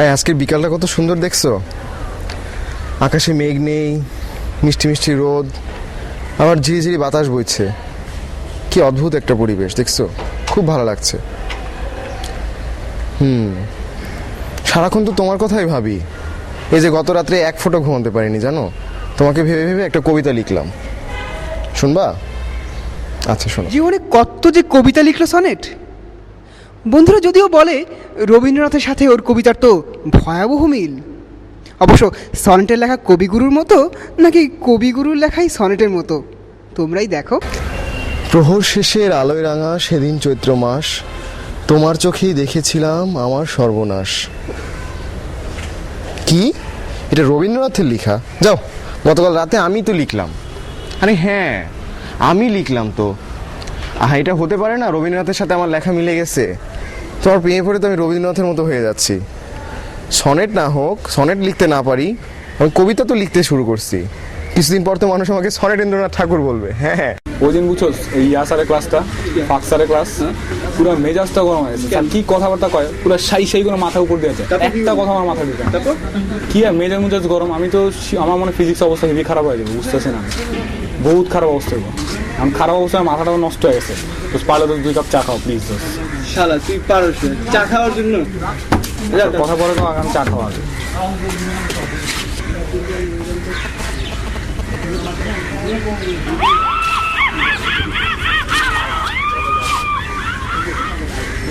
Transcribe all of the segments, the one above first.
হ্যাঁ, আজকের বিকালটা কত সুন্দর দেখছো। আকাশে মেঘ নেই, মিষ্টি মিষ্টি রোদ, আবার ঝিরিঝিরি বাতাস বইছে। কি অদ্ভুত একটা পরিবেশ দেখছো, খুব ভালো লাগছে। সারাক্ষণ তো তোমার কথাই ভাবি। এই যে গত রাত্রে এক ফোঁটা ঘুমাতে পারিনি জানো, তোমাকে ভেবে ভেবে একটা কবিতা লিখলাম, শুনবা? আচ্ছা শোনো। জীবনে কত যে কবিতা লিখলো সনেট। বন্ধুরা যদিও বলে রবীন্দ্রনাথের সাথে ওর কবিতার তো ভয়াবহ মিল। অবশ্য সনেটের লেখা কবিগুরুর মতো নাকি কবিগুরুর লেখাই সনেটের মতো তোমরাই দেখো। প্রহর শেষের আলোয় রাঙা সেদিন চৈত্র মাস, তোমার চোখেই দেখেছিলাম আমার সর্বনাশ। কি, এটা রবীন্দ্রনাথের লেখা? যাও, গতকাল রাতে আমি তো লিখলাম। আরে হ্যাঁ, আমি লিখলাম তো। এটা হতে পারে না রবীন্দ্রনাথের সাথে আমার লেখা মিলে গেছে। তোমার প্রেমে পড়ে তো আমি রবীন্দ্রনাথের মতো হয়ে যাচ্ছি। সনেট না হোক, সনেট লিখতে না পারি, আমি কবিতা তো লিখতে শুরু করছি। কিছুদিন পর তো মানুষ আমাকে সনেটেন্দ্রনাথ ঠাকুর বলবে। হ্যাঁ হ্যাঁ, ওই দিন বুঝছোস এই ইয়াসারের ক্লাসটা, ফাক স্যারের ক্লাস, পুরো মেজাজটা গরম হয়েছে। স্যার কি কথাবার্তা কয়, পুরো সেই করে মাথা উপর দিয়েছে। একটা কথা আমার মাথা দিতে কি আর মেজাজ গরম। আমি তো আমার মনে ফিজিক্স অবস্থা হেভি খারাপ হয়ে যাবে, বুঝতেছি না, বহুত খারাপ অবস্থা হইব। আমি খারাপ অবস্থায় মাথাটাও নষ্ট হয়ে গেছে। তো পারলে তো 2 কাপ চা খাও প্লিজ। শালা তুই পারস চা খাওয়ার জন্য? কথা বলে তো আগাম চা খাওয়া আছে।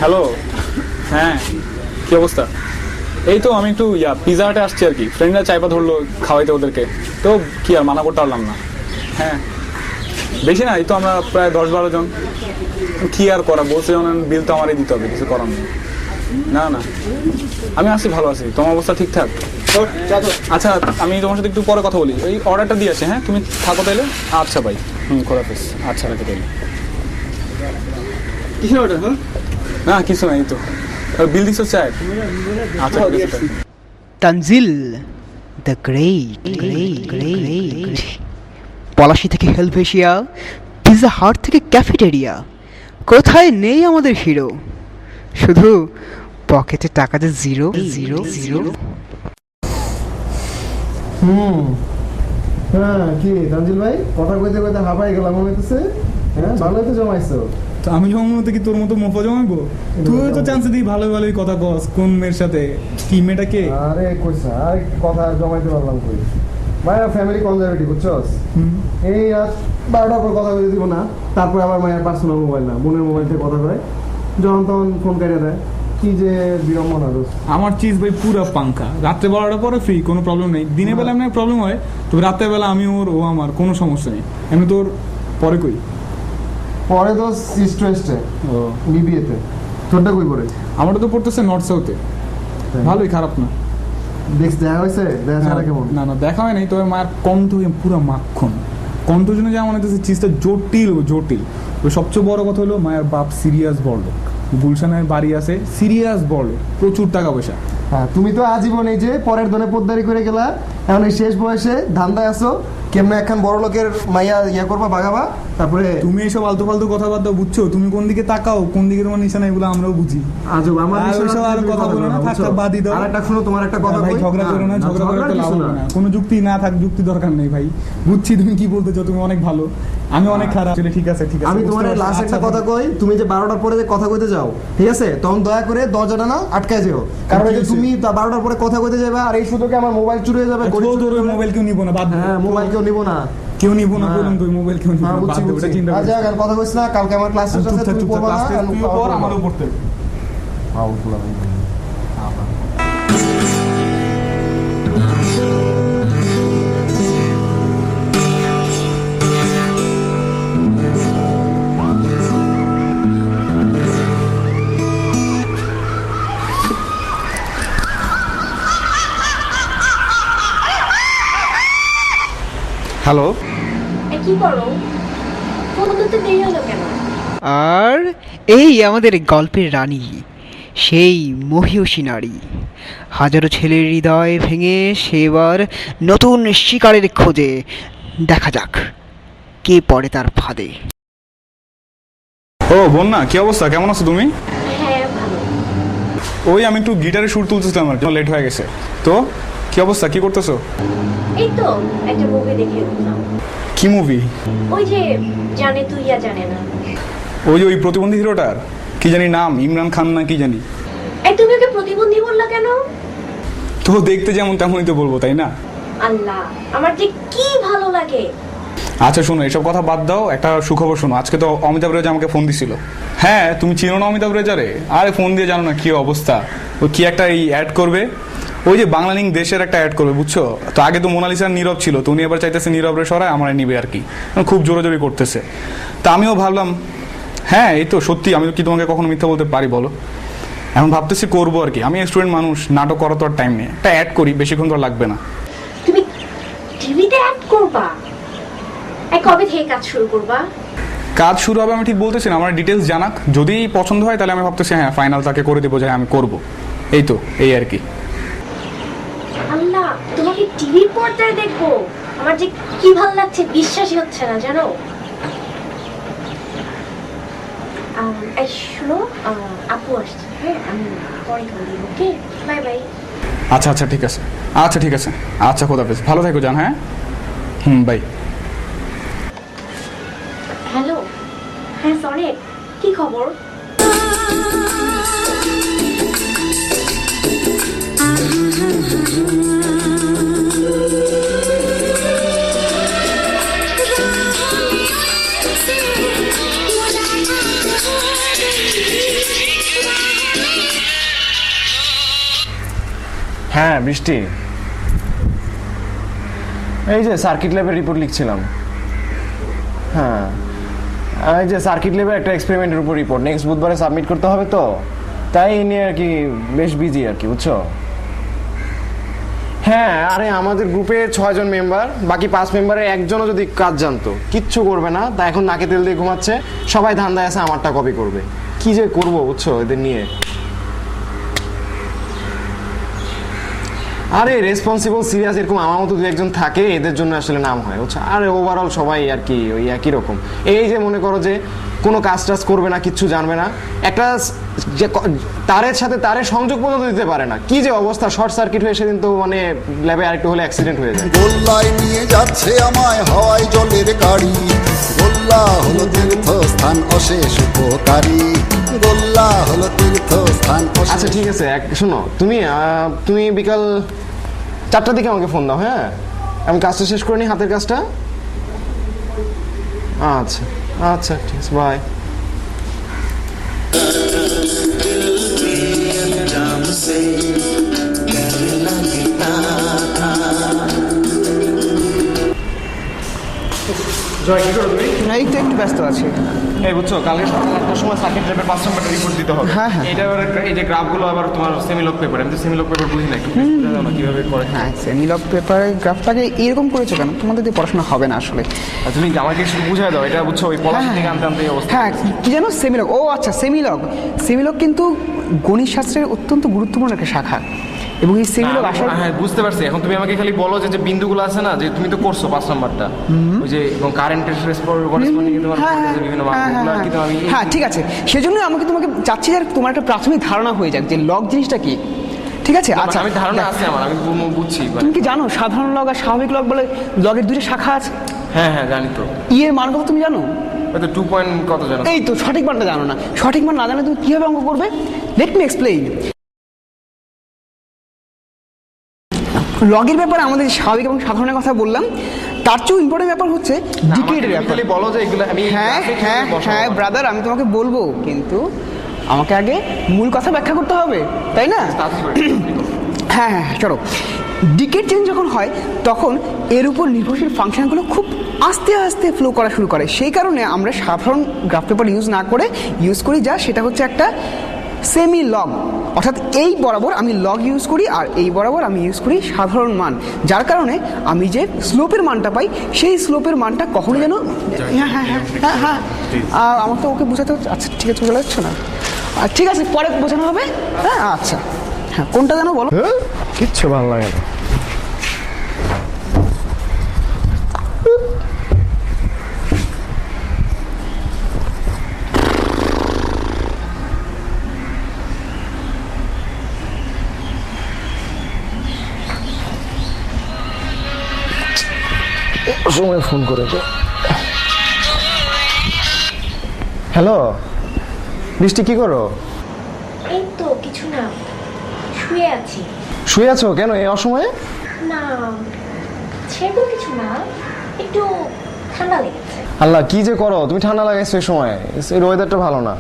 হ্যালো, হ্যাঁ কি অবস্থা? এই তো আমি একটু পিজা হাটে আসছি আর কি। ফ্রেন্ডরা চাইপা ধরলো খাওয়াইতে ওদেরকে, তো কি আর মানা করতে পারলাম না। হ্যাঁ বেশি না, এই তো আমরা প্রায় 10-12 জন। কি আর করা, বলছে যখন বিল তো আমারই দিতে হবে, কিছু করার নেই। না না আমি আছি, ভালো আছি। তোমার অবস্থা ঠিকঠাক? আচ্ছা আমি তোমার সাথে একটু পরে কথা বলি, এই অর্ডারটা দিয়ে আসি। হ্যাঁ তুমি থাকো তাইলে। আচ্ছা ভাই, খোদাফেজ। আচ্ছা রাখো তাইলে। কিসের অর্ডার? হ্যাঁ না কিছু নাই, এই তো বিল দিচ্ছ চায়। আচ্ছা ঠিক আছে। তানজিল দ্য গ্রেট, পলাশি থেকে হেলভেশিয়া, পিৎজা হাট থেকে ক্যাফেটেরিয়া, কোথায় নেই আমাদের হিরো, শুধু পকেটে টাকাতে জিরো জিরো জিরো। হ্যাঁ কি তানজিল ভাই, কথা কইতে কইতে হাঁপাই গেলাম মনে হইতেছে। হ্যাঁ ভালোই তো জমাইছো। তো আমি জমানো থেকে তোর মতো মোফা জমাইবো? তুই তো চান্স দিই ভালোই কথা কস। কোন মেয়ের সাথে? কি মেয়েটা কে? আরে কইছা আর কথা জমাইতে পারলাম কই। মায়ের ফ্যামিলি কনজারভেটিভ বুঝছস। এই রাত 12টার পর কথা কইতে দিব না, তারপর আবার মায়ের পার্সোনাল মোবাইল না, বোনের মোবাইল থেকে কথা কয়, যখন তখন ফোন কেটে দেয়। কি যে বিড়ম্বনা দোস্ত। আমার চিজ ভাই পুরা পাঙ্কা। রাত্রে 12টার পরে ফ্রি, কোনো প্রবলেম নেই। দিনের বেলা এমনি প্রবলেম হয়, তবে রাতের বেলা আমি ওর, ও আমার, কোনো সমস্যা নেই। এমনি তোর পরে কই? পরে তো ইস্ট ওয়েস্টে ও বিবিএতে। তোরটা কই পড়ে? আমারটা তো পড়তেছে নর্থ সাউথে। ভালোই, খারাপ না। দেখছ দেখা হয়েছে? দেখা ছাড়া কেমন? না না দেখা হয় নাই, তবে মায়ের কণ্ঠ পুরো মাখন। কণ্ঠ শুনে যা মনে হচ্ছে চিজটা জটিল। ওই সবচেয়ে বড় কথা হলো মায়ের বাপ সিরিয়াস বড়লোক, গুলশানের বাড়ি আছে, সিরিয়াস বড়লোক, প্রচুর টাকা পয়সা। হ্যাঁ তুমি তো আজীবন এই যে পরের দনে পোদ্দারি করে গেলা, এখন এই শেষ বয়সে ধান্দায় আছো কেমনে একখান বড় লোকের মাইয়া ইয়া করবা, বাগাবা। তারপরে তুমি এইসব আলতু ফালতু কথাবার্তা বুঝছো? তুমি কোন দিকে তাকাও, কোন দিকে তোমার নিশানা, এগুলো আমরাও বুঝি। আজব আমার আর বিষয়ে ওইসব আর তুমি কথা বলো না, থাক বুঝছো? বাদই দাও। আর একটা শুনো, তোমার একটা কথা ভাই কই। ঝগড়া করো না, ঝগড়া করে তো লাভ কিছু হবে না। না। কোনো যুক্তি না থাক, যুক্তি দরকার নেই ভাই। বুঝছি তুমি কি বলতেছো, তুমি অনেক ভালো, আমি অনেক খারাপ। ঠিক আছে আমি তোমার বুঝতে লাস্ট পারছি। একটা আচ্ছা, কথা কই, তুমি যে 12টার পরে যে কথা কইতে যাও, ঠিক আছে, তখন দয়া করে দরজাটা না আটকায় যেও, কারণ এই যে তুমি 12টার পরে কথা কইতে যাবে আর এই সুযোগে আমার মোবাইল চুরি হয়ে যাবে। তোর মোবাইল কেউ নিব না, বাদ দে। হ্যাঁ মোবাইল কেউ নিব না, কেউ নিব না, বলুন তুই মোবাইল কেউ নিব না, বাদ দে, ওটা চিন্তা আচ্ছা আর কথা কইছ না, কালকে আমার ক্লাস শেষ আছে, তুমি পড়বা না, তুই পড়, আমারও পড়তে হবে। হ্যালো। কি করো? ফোন করতে দেরি হলো কেন? আর এই আমাদের গল্পের রানী, সেই মহিয়সী নারী, হাজারো ছেলের হৃদয় ভেঙে সেবার নতুন শিকারের খোঁজে। দেখা যাক কে পড়ে তার ফাঁদে। ও বন্যা, কি অবস্থা, কেমন আছো তুমি? হ্যাঁ ভালো। ওই আমি একটু গিটারে সুর তুলতেছিলাম আর লেট হয়ে গেছে। তো কি অবস্থা, কি করতেছো? এই তো একটা মুভি দেখে উঠলাম। কি মুভি? ওই যে জানে তুই ইয়া জানে না। ওই যে ওই প্রতিবন্ধী হিরোটার কি জানি নাম, ইমরান খান না কি জানি। এই তুমি ওকে প্রতিবন্ধী বললা কেন? তো দেখতে যেমন তেমনই তো বলবো, তাই না? আল্লাহ, আমার যে কি ভালো লাগে। আচ্ছা শোনো, এসব কথা বাদ দাও, একটা সুখবর শোনো। আজকে তো অমিতাভ রেজা আমাকে ফোন দিছিল। হ্যাঁ, তুমি চিনো না অমিতাভ রেজারে? আরে ফোন দিয়ে জানো না কি অবস্থা। ও কি একটা এই অ্যাড করবে, ওই যে বাংলা লিঙ্ক দেশের একটা অ্যাড করবে, বুঝছো তো? আগে তো মোনালিসার নীরব ছিল, তো উনি এবার চাইতেছে নীরবের সরায় আমার নিবে আর কি। খুব জোরাজোরি করতেছে। তা আমিও ভাবলাম হ্যাঁ এই তো সত্যি, আমি কি তোমাকে কখনো মিথ্যা বলতে পারি বলো? এখন ভাবতেছি করবো আর কি। আমি স্টুডেন্ট মানুষ, নাটক করা তো আর টাইম নেই, একটা অ্যাড করি, বেশিক্ষণ তো আর লাগবে না। তুমি টিভিতে অ্যাড করবা? এই কবে থেকে কাজ শুরু করবা? কাজ শুরু হবে আমি ঠিক বলতেছি না, আমার ডিটেলস জানাক, যদি পছন্দ হয় তাহলে আমি ভাবতেছি হ্যাঁ ফাইনাল তাকে করে দেবো, যে আমি করব। এই তো, এই আর কি। আল্লাহ, তোমাকে টিভির পর্দায় দেখবো, আমার যে কি ভালো লাগছে বিশ্বাসই হচ্ছে না, জানো? এই শোনো, আপু আসছে, হ্যাঁ আমি পরে কল দিব, ওকে? Bye bye. আচ্ছা আচ্ছা ঠিক আছে, আচ্ছা ঠিক আছে, আচ্ছা খোদাফেজ, ভালো থেকো জান। হ্যাঁ বাই। হ্যালো, হ্যাঁ সনেট, কি খবর? হ্যাঁ বৃষ্টি, এই যে সার্কিট ল্যাবের রিপোর্ট লিখছিলাম। হ্যাঁ, এই যে সার্কিট ল্যাবের একটা এক্সপেরিমেন্টের উপর রিপোর্ট নেক্সট বুধবারে সাবমিট করতে হবে, তো তাই এই নিয়ে আর কি বেশ বিজি আর কি, বুঝছো? হ্যাঁ, আরে আমাদের গ্রুপে 6 জন মেম্বার, বাকি 5 মেম্বারের একজনও যদি কাজ জানতো কিচ্ছু করবে না, তা এখন নাকে তেল দিয়ে ঘুমাচ্ছে, সবাই ধান্দায় আছে আমারটা কপি করবে। কি যে করবো বুঝছো এদের নিয়ে। আরে রেসপন্সিবল সিরিয়াস এরকম আমার মতো দু একজন থাকে, এদের জন্য আসলে নাম হয়, বুঝছো? আরে ওভারঅল সবাই আর কি ওই একই রকম। এই যে মনে করো যে কোনো কাজ টাজ করবে না, কিচ্ছু জানবে না, একটা যে তারের সাথে তারের সংযোগ পর্যন্ত দিতে পারে না, কি যে অবস্থা, শর্ট সার্কিট হয়ে সেদিন তো মানে ল্যাবে আরেকটু হলে অ্যাক্সিডেন্ট হয়ে যায়। গোল্লায় নিয়ে যাচ্ছে আমায় হাওয়াই জলের গাড়ি, গোল্লা হলো তীর্থস্থান অশেষ উপকারী, গোল্লা হলো তীর্থস্থান। আচ্ছা ঠিক আছে, শোনো তুমি বিকাল 4টার দিকে আমাকে ফোন দাও, হ্যাঁ? আমি কাজটা শেষ করে নিই, হাতের কাজটা। আচ্ছা আচ্ছা ঠিক আছে, বাই। জয়, কি করো তুমি? এই তো একটু ব্যস্ত আছি। এই বুঝছো, কালকে সকাল 8টার সময় সার্কিট ল্যাবের 5 নম্বরটা রিপোর্ট দিতে হবে। হ্যাঁ, হ্যাঁ। এটা আবার এই যে গ্রাফগুলো আবার তোমার সেমিলক পেপার, আমি তো সেমিলক পেপার বুঝি না, একটু বুঝে দাও না কিভাবে করে। হ্যাঁ, সেমিলক পেপারে গ্রাফটাকে এরকম করেছো কেন? তোমাদের দিয়ে পড়াশোনা হবে না আসলে। আর তুমি আমাকে একটু বুঝাই দাও, এটা বুঝছো ওই পলাশি থেকে আনতে আনতে এই অবস্থা। হ্যাঁ, কি যেন সেমিলক, ও আচ্ছা সেমিলক কিন্তু গণিত শাস্ত্রের অত্যন্ত গুরুত্বপূর্ণ একটা শাখা, এবং এই সেমিলক আসলে হ্যাঁ বুঝতে পারছি। এখন তুমি আমাকে খালি বলো যে বিন্দুগুলো আছে না, যে তুমি তো করছো 5 নম্বরটা, ওই যে এবং কারেন্টের করেসপন্ডিং তোমার বিভিন্ন মানগুলো আর কি, তো আমি হ্যাঁ ঠিক আছে, সেজন্য আমাকে তোমাকে চাচ্ছি যে তোমার একটা প্রাথমিক ধারণা হয়ে যাক যে লগ জিনিসটা কি। ঠিক আছে, আচ্ছা আমি ধারণা আছে আমার, আমি বুঝছি। তুমি কি জানো সাধারণ লগ আর স্বাভাবিক লগ বলে লগের দুটো শাখা আছে? হ্যাঁ হ্যাঁ জানি তো। ই এর মান কত তুমি জানো? হয়তো 2 পয়েন্ট কত জানো। এই তো সঠিক মানটা জানো না, সঠিক মান না জানলে তুমি কিভাবে অঙ্ক করবে? Let me explain. লগের ব্যাপারে আমাদের স্বাভাবিক এবং সাধারণের কথা বললাম, তার চেয়েও ইম্পর্টেন্ট ব্যাপার হচ্ছে ডিকেডের ব্যাপার। খালি বলো যে এগুলো আমি হ্যাঁ হ্যাঁ হ্যাঁ ব্রাদার, আমি তোমাকে বলবো, কিন্তু আমাকে আগে মূল কথা ব্যাখ্যা করতে হবে, তাই না? হ্যাঁ হ্যাঁ চলো। ডিকেড চেঞ্জ যখন হয় তখন এর উপর নির্ভরশীল ফাংশনগুলো খুব আস্তে আস্তে ফ্লো করা শুরু করে। সেই কারণে আমরা সাধারণ গ্রাফ পেপার ইউজ না করে ইউজ করি যা সেটা হচ্ছে একটা সেমি লগ, অর্থাৎ এই বরাবর আমি লগ ইউজ করি আর এই বরাবর আমি ইউজ করি সাধারণ মান, যার কারণে আমি যে স্লোপের মানটা পাই সেই স্লোপের মানটা কখনো যেন হ্যাঁ হ্যাঁ হ্যাঁ হ্যাঁ আমার তো ওকে বোঝাতে হচ্ছে। আচ্ছা ঠিক আছে, চলে যাচ্ছ না? ঠিক আছে, পরে বোঝানো হবে। হ্যাঁ আচ্ছা, হ্যাঁ কোনটা জানো বলো? কিচ্ছু ভালো লাগে না। অসময়ে ফোন করেছে। হ্যালো বৃষ্টি, কি করো? এই তো কিছু না, শুয়ে আছি। শুয়ে আছো কেন এই অসময়ে? না সেরকম কিছু না, একটু ঠান্ডা লেগেছে। আল্লাহ কি যে করো তুমি, ঠান্ডা লাগাইছো এই সময়, এই ওয়েদারটা ভালো না।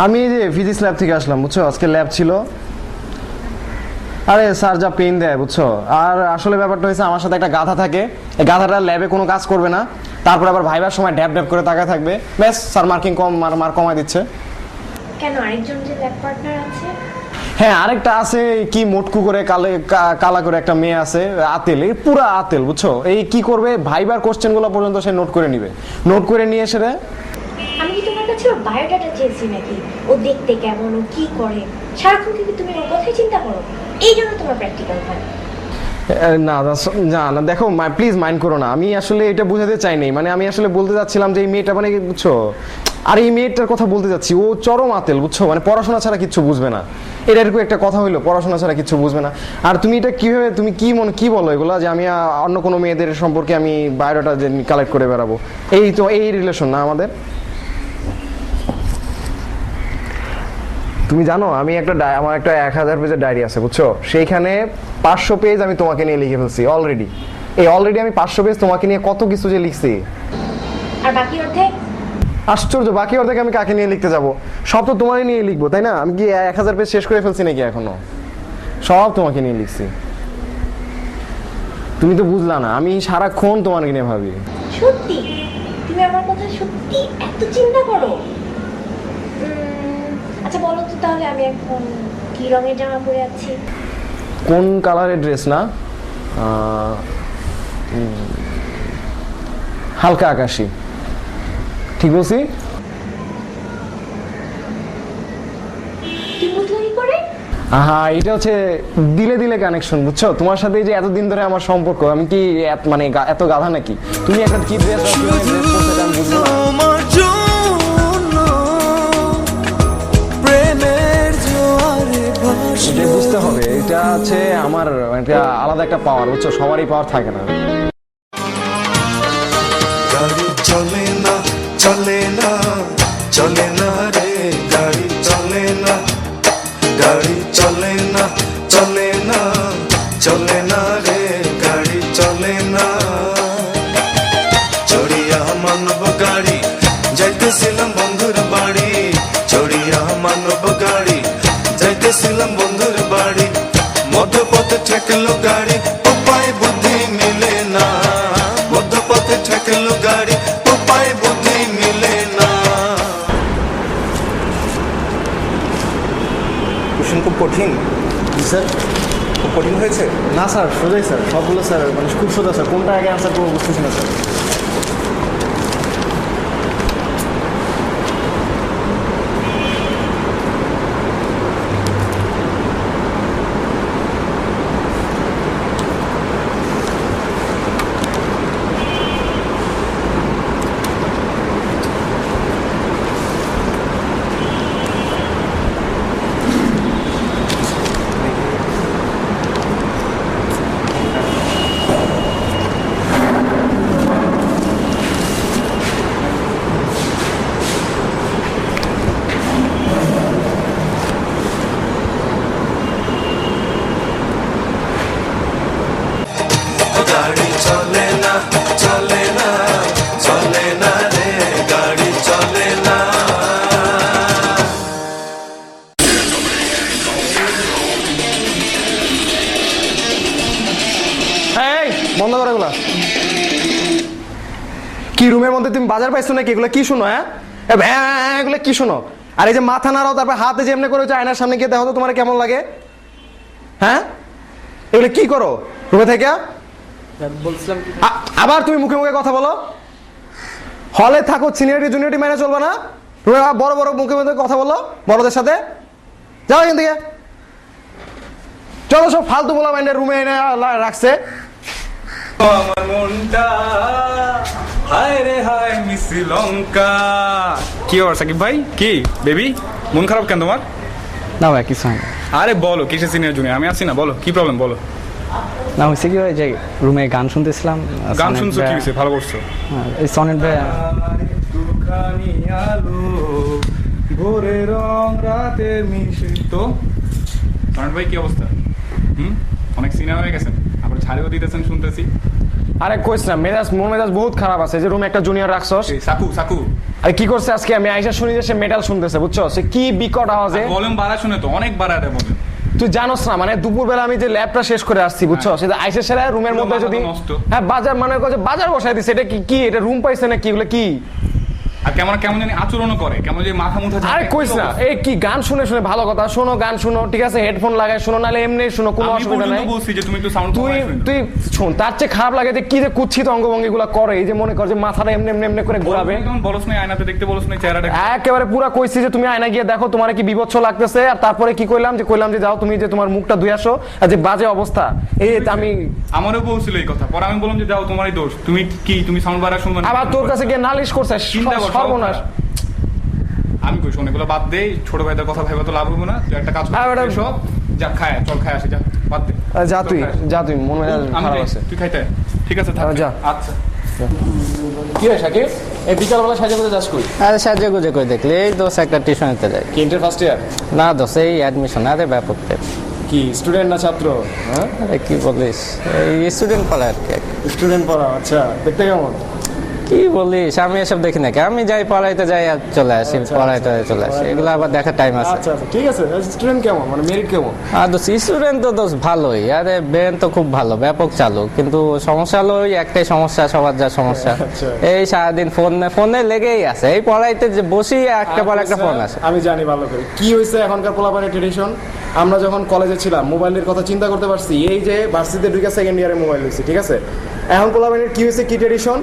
আমি এই যে ফিজিক্স ল্যাব থেকে আসলাম বুঝছো, আজকে ল্যাব ছিল। আরে স্যার যা পেন দেয় বুঝছো। আর আসলে ব্যাপারটা হয়েছে, আমার সাথে একটা গাধা থাকে, এই গাধাটা ল্যাবে কোনো কাজ করবে না, তারপর আবার ভাইবার সময় ড্যাব ড্যাব করে তাকায় থাকবে, ব্যাস স্যার মার্কিং মার্ক কমায় দিচ্ছে। কেন, আরেকজন যে ল্যাব পার্টনার আছে? হ্যাঁ আরেকটা আছে, কি মোটকু করে কালা করে একটা মেয়ে আছে, আতেল, এই পুরা আতেল বুঝছো। এই কি করবে, ভাইবার কোশ্চেন গুলো পর্যন্ত সে নোট করে নিবে, নোট করে নিয়ে এসে আমি কি তোমার কাছে ওর বায়োডাটা চেয়েছি নাকি? ও দেখতে কেমন, ও কি করে, সারাক্ষণ কি তুমি ওর কথাই চিন্তা করো? এই জন্য তোমার প্র্যাকটিক্যাল হয়। না না না দেখো প্লিজ মাইন্ড করো না, আমি আসলে এটা বোঝাতে চাইনি, মানে আমি আসলে বলতে চাচ্ছিলাম যে এই মেয়েটা মানে বুঝছো, আর এই মেয়েটার কথা বলতে যাচ্ছি, ও চরম আতেল বুঝছো, মানে পড়াশোনা ছাড়া কিচ্ছু বুঝবে না। এটা এরকম একটা কথা হইলো, পড়াশোনা ছাড়া কিচ্ছু বুঝবে না। আর তুমি এটা কিভাবে, তুমি কি বলো এগুলা, যে আমি অন্য কোনো মেয়েদের সম্পর্কে আমি বায়োডাটা যে কালেক্ট করে বেড়াবো? এই তো এই রিলেশন না আমাদের। তুমি জানো আমি আমার একটা 1000 পেজের ডায়েরি আছে বুঝছো, সেইখানে 500 পেজ আমি তোমাকে নিয়ে লিখে ফেলছি অলরেডি। অলরেডি আমি 500 পেজ তোমাকে নিয়ে কত কিছু যে লিখছি। আর বাকি অর্ধেক? আশ্চর্য, বাকি অর্ধেক আমি কাকে নিয়ে লিখতে যাব? সব তো তোমারই নিয়ে লিখবো তাই না? আমি কি 1000 পেজ শেষ করে ফেলছি নাকি এখনো? সব তোমাকে নিয়ে লিখছি। তুমি তো বুঝলা না, আমি সারাক্ষণ তোমাকে নিয়ে ভাবি। সত্যি তুমি আমার কথা সত্যি এত চিন্তা করো? আচ্ছা বলো তো তাহলে, আমি এখন কি রঙের জামা পরে আছি? কোন কালারের ড্রেস না? হালকা আকাশি, ঠিক বলছি? তুই বুঝলি কি করে? এটা হচ্ছে দিলে দিলে কানেকশন বুঝছো। তোমার সাথে যে এতদিন ধরে আমার সম্পর্ক, আমি কি মানে এত গাধা নাকি? তুমি একটা কি ড্রেস বুঝতে হবে, এটা হচ্ছে আমার একটা আলাদা একটা পাওয়ার বুঝছো, সবারই পাওয়ার থাকে না। গাড়ি চলে না চলে না চলে না রে, গাড়ি চলে না, গাড়ি চলে না চলে না চলে না রে, গাড়ি চলে না। চড়িয়া মানব গাড়ি যাইতেছিলাম বন্ধুর বাড়ি, চড়িয়া মানব গাড়ি যাইতেছিলাম বন্ধুর বাড়ি, মধ্যপথে ঠেকলো গাড়ি, উপায় বুদ্ধি মিলে না, মধ্যপথে ঠেকলো গাড়ি, উপায় বুদ্ধি মিলে না। কোশ্চেন খুব কঠিন স্যার খুব কঠিন হয়েছে। না স্যার, সোজাই স্যার, সবগুলো স্যার মানে খুব সোজা স্যার, কোনটা আগে আনসার করবো বুঝতেছি না স্যার। গাড়ি চলে না চলে না চলে না রে, গাড়ি চলে না। এই বন্ধ করো এগুলা। কি রুমের মধ্যে তুমি বাজার পাইছো নাকি? এগুলো কি শুনো? এগুলো কি শুনো? আর এই যে মাথা নাড়াও, তারপর হাতে যেমনি করে আয়নার সামনে গিয়ে দেখো তো তোমার কেমন লাগে। হ্যাঁ এগুলো কি করো রুমে থেকে? বলছিলাম আবার তুমি মুখে মুখে কথা বলো। হলে থাকো, সিনিয়রিটি জুনিয়রিটি মেনে চলবে না। রুমে বড় বড় মুখে মুখে কথা বলো বড়দের সাথে। যাও এখান থেকে, চলো। সব ফালতু বলা মাইন্ডের রুমে এনে রাখছে। আমার মনটা হায় রে হায় মিস লঙ্কা। কি ব্যাপার সাকিব ভাই? কি বেবি, মন খারাপ কেন তোমার? না ভাই কিছু হয় না। আরে বলো কিসের সিনিয়র জুনিয়র, আমি আছি না, বলো কি প্রবলেম বলো। না হয়েছে কি হয় যে রুমে গান শুনতেছিলাম। গান সনেট শুনছো, ভাই- কি হয়েছে? ভালো করছো। হ্যাঁ, এই সনেট ভাই দুখানি আলো ভোরে রং রাতের মিশে। তো কারণ ভাই কি অবস্থা? অনেক সিনেমা হয়ে গেছেন, আবার ছাড়িও দিতেছেন শুনতেছি। আরে কইস না, মন মেজাজ বহুত খারাপ আছে। এই যে রুমে একটা জুনিয়র রাখছস। এই সাকু সাকু আরে কি করছে আজকে? আমি আইসা শুনি যে সে মেটাল শুনতেছে, বুঝছো? সে কি বিকট আওয়াজে। ভলিউম বাড়া শুনে তো অনেক বাড়া দেয় বলেন। তুই জানোস না, মানে দুপুরবেলা আমি যে ল্যাবটা শেষ করে আসছি, বুঝছো? সেটা আইসা সেরা রুমের মধ্যে যদি নষ্ট। হ্যাঁ বাজার মানে যে বাজার বসাই দিছে, এটা কি এটা রুম পাইছে না কি? এগুলো কি? আর কেমন কেমন জানি আচরণও করে, কেমন যে মাথা মুঠা ঝাঁকে। আরে কইস না, এই কি গান শুনে শুনে ভালো কথা, শোনো গান শোনো, ঠিক আছে, হেডফোন লাগায় শোনো, নাহলে এমনি শোনো, কোনো আমি অসুবিধা পর্যন্ত নাই। বলছি যে তুমি একটু সাউন্ড তুই তুই শোন, তার চেয়ে খারাপ লাগে যে কি যে কুচ্ছিত অঙ্গভঙ্গি গুলা করে, এই যে মনে কর যে মাথাটা এমনি এমনি এমনি করে ঘোরাবে। একদম বলছ না, আয়নাতে দেখতে বলছ না চেহারাটা। একেবারে পুরা কইছি যে তুমি আয়না গিয়ে দেখো তোমার কি বিভৎস লাগতেছে। আর তারপরে কি কইলাম যে যাও তুমি যে তোমার মুখটা ধুয়ে আসো, আর যে বাজে অবস্থা এই আমি আমারও বলছিল এই কথা, পরে আমি বললাম যে যাও তোমারই দোষ, তুমি সাউন্ড বাড়া শুনবে না। আবার তোর কাছে গিয়ে নালিশ করছে, চিন্তা কর, সর্বনাশ। আমি কই শোন, এগুলো বাদ দে, ছোট ভাইদের কথা ভাইবা তো লাভ হবে না। তুই একটা কাজ হ্যাঁ, কর, ওটা- সব যা খায়, চল খায় আসি, যা বাদ দে। যা তুই মন মেজাজ আমি খারাপ যাই, আছে। তুই খাইতে আয়। ঠিক আছে থাক। যা। আচ্ছা কি রে শাকিব, এই বিকালবেলা সাজে কোথায় যাস কই? আরে সাজে গুজে করে দেখলে এই দোষ একটা টিউশনিতে যাই। কি ইন্টার ফার্স্ট ইয়ার? না দোষ এই অ্যাডমিশন, আরে ব্যাপক টাইপ। কি স্টুডেন্ট না ছাত্র? হ্যাঁ আরে কি বলিস, এই স্টুডেন্ট পড়া আর কি। স্টুডেন্ট পড়া, আচ্ছা। দেখতে কেমন? কি বলিস, আমি এসব দেখি নাকি, আমি যাই পড়াইতে যাই আর চলে আসি, পড়াইতে চলে আসি, এগুলো আবার দেখার টাইম আছে। আচ্ছা আচ্ছা ঠিক আছে। স্টুডেন্ট কেমন, মানে মেরিট কেমন? আর দোষ স্টুডেন্ট তো দোষ ভালোই, আরে ব্রেন তো খুব ভালো, ব্যাপক চালু, কিন্তু সমস্যা হলো ওই একটাই সমস্যা, সবার যা সমস্যা আচ্ছা। এই সারাদিন ফোনে লেগেই আছে, এই পড়াইতে যে বসি একটা পর একটা ফোন আছে। আমি জানি ভালো করে কি হয়েছে এখনকার পোলাপানের ট্রেডিশন। আমরা যখন কলেজে ছিলাম মোবাইলের কথা চিন্তা করতে পারছি, এই যে ভার্সিটিতে ঢুকে সেকেন্ড ইয়ারে মোবাইল হয়েছে, ঠিক আছে। এখন পোলাপানের কি হয়েছে, কি ট্রেডিশন,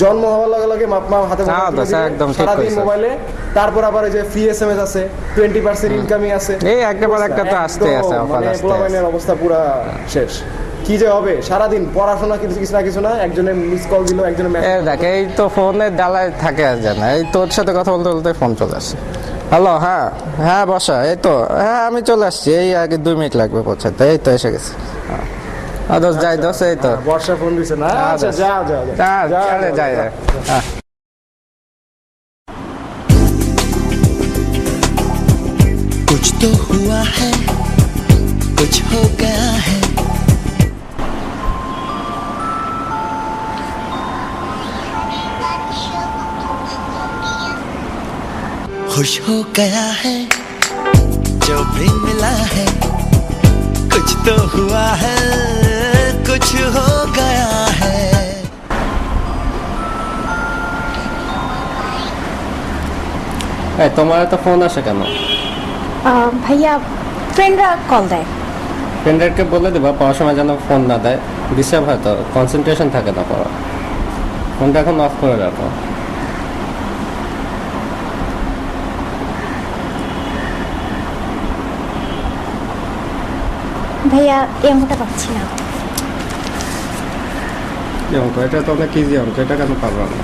জন্ম হওয়ার লগে লগে মা হাতে হ্যাঁ, মোবাইল তুলে দিবে, একদম ঠিক সারাদিন কইছো। মোবাইলে। তারপর আবার এই যে ফ্রি এসএমএস আছে, 20% ইনকামই আছে, এই একটা পর একটা তো আসতেই আছে, একদম, অফার মানে আসতেই পোলাপানের অবস্থা পুরা শেষ। কি যে হবে সারাদিন পড়াশোনা, কিছু কিছু না কিছু না, একজনে মিস কল দিল, একজনে দেখ এই তো ফোনের ডালায় থাকে আর জানা, এই তোর সাথে কথা বলতে বলতে ফোন চলে আসে। হ্যালো, হ্যাঁ হ্যাঁ বসা, এই তো হ্যাঁ আমি চলে আসছি, এই আগে 2 মিনিট লাগবে পৌঁছাতে, এই তো এসে গেছি। দোষ যাই দোষ, এই তো বর্ষা ফোন দিছে না। আচ্ছা যাও যাও যাই যাই হ্যাঁ। कुछ तो हुआ है, कुछ हो गया है। खुश हो गया है जो भी मिला है, कुछ तो हुआ है, कुछ हो गया है। এই তোমার তো ফোন আসে কেন? ভাইয়া ফ্রেন্ডরা কল দেয়। ফ্রেন্ডদেরকে বলে দেবা পড়ার সময় যেন ফোন না দেয়, ডিস্টার্ব হয় তো, কনসেন্ট্রেশন থাকে না পড়া। ফোনটা এখন অফ করে রাখো। ভাইয়া এই অঙ্কটা পাচ্ছি না। এই অঙ্ক এটা তো অনেক ইজি অঙ্ক, এটা কেন পারবো না?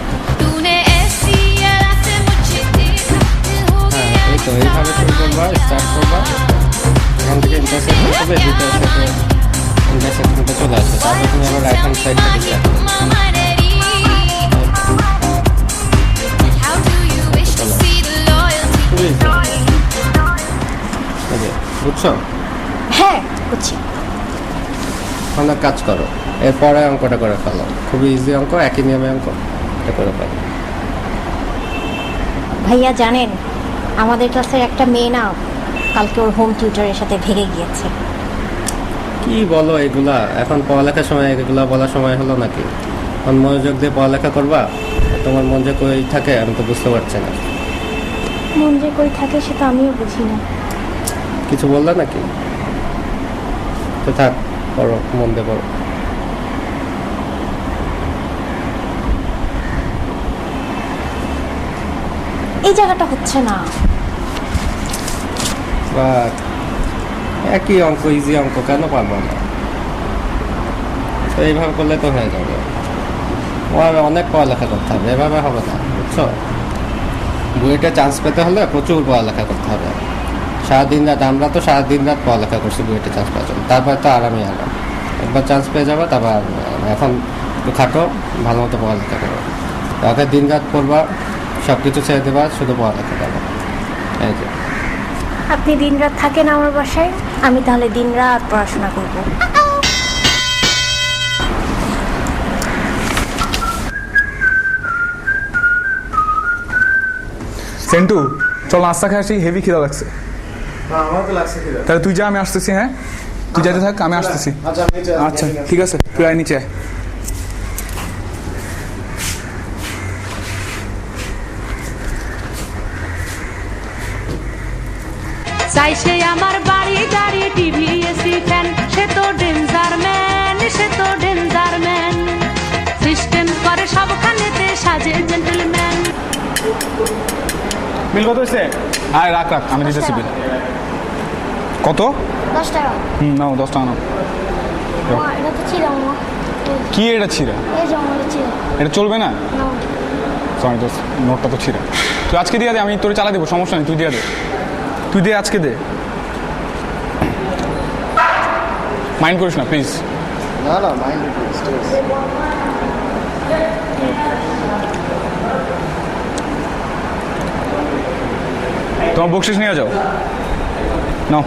হ্যাঁ এই তো এইভাবে শুরু করবা, স্টার্ট করবা, এখান থেকে ইন্টারসেক্ট করবে, দুটো ইন্টারসেকশনটা চলে আসবে, তারপর তুমি আবার রাইট হ্যান্ড সাইড থেকে স্টার্ট করবে। খুবই easy। এই যে, বুঝছো? হ্যাঁ বুঝছি। অনেক কাজ করো, এরপরে অঙ্কটা করে ফেলো, খুবই ইজি অঙ্ক, একই নিয়মে অঙ্ক, এটা করে ফেলো। ভাইয়া জানেন আমাদের ক্লাসের একটা মেয়ে না কালকে ওর হোম টিউটরের সাথে ভেগে গিয়েছে। কি বলো এগুলা, এখন পড়ালেখার সময় এগুলা বলার সময় হলো নাকি? এখন মনোযোগ দিয়ে পড়ালেখা করবা, তোমার মন যে কই থাকে আমি তো বুঝতে পারছি না। মন যে কই থাকে সেটা আমিও বুঝি না। কিছু বললে নাকি? তো থাক, পড়ো, মন দিয়ে পড়ো। এই জায়গাটা হচ্ছে না। বা একই অঙ্ক, ইজি অঙ্ক, কেন পারবো না? তো এইভাবে করলে তো হয়ে যাবে। ওর অনেক পড়ালেখা করতে হবে, এভাবে হবে না, বুঝছো? বুয়েটে চান্স পেতে হলে প্রচুর পড়ালেখা করতে হবে, সারাদিন রাত। আমরা তো সারাদিন রাত পড়ালেখা করছি বুয়েটে চান্স পাওয়ার জন্য, তারপরে তো আরামই আরাম। একবার চান্স পেয়ে যাবে, তারপর এখন একটু খাটো, ভালো মতো পড়ালেখা করো। রাতে দিন রাত পড়বা, সব কিছু ছেড়ে দেবা, শুধু পড়ালেখা করবা। এই যে আপনি দিনরাত থাকেন আমার বাসায়, আমি তাহলে দিনরাত পড়াশোনা করব। সেন্টু চল নাস্তা খেয়ে আসি, হেভি খিদা লাগছে। আমার তো লাগছে খিদা। তাহলে তুই যা, আমি আসতেছি। হ্যাঁ তুই যাইতে থাক, আমি আসতেছি। আচ্ছা আমি নিচে আসছি, আচ্ছা ঠিক আছে। ঠিক আছে, তুই আয় নিচে আয়। চাই সে আমার বাড়ি গাড়ি টিভি এসি ফ্যান, সে তো ডেঞ্জার ম্যান, সে তো ডেঞ্জার ম্যান। সিস্টেম করে সবখানেতে সাজে জেন্টলম্যান। বিল কত হয়েছে? আয় রাখ রাখ, আমি দিতেছি বিল। কত? 10 টাকা। নাও 10 টাকা নাও। এটা তো ছিল মামা। কি এটা ছিঁড়া? এই যে আমার ছিল। এটা চলবে না? না সরি দোস্ত, নোটটা তো ছিঁড়া। তুই আজকে দিয়ে দে, আমি তোরে চালা দেবো, সমস্যা নেই, তুই দিয়ে দে। তুই দে, আজকে দে, মাইন্ড করিস না প্লিজ। না না মাইন্ড ঠিক আছে। তোমার বকশিস নিয়ে যাও, নাও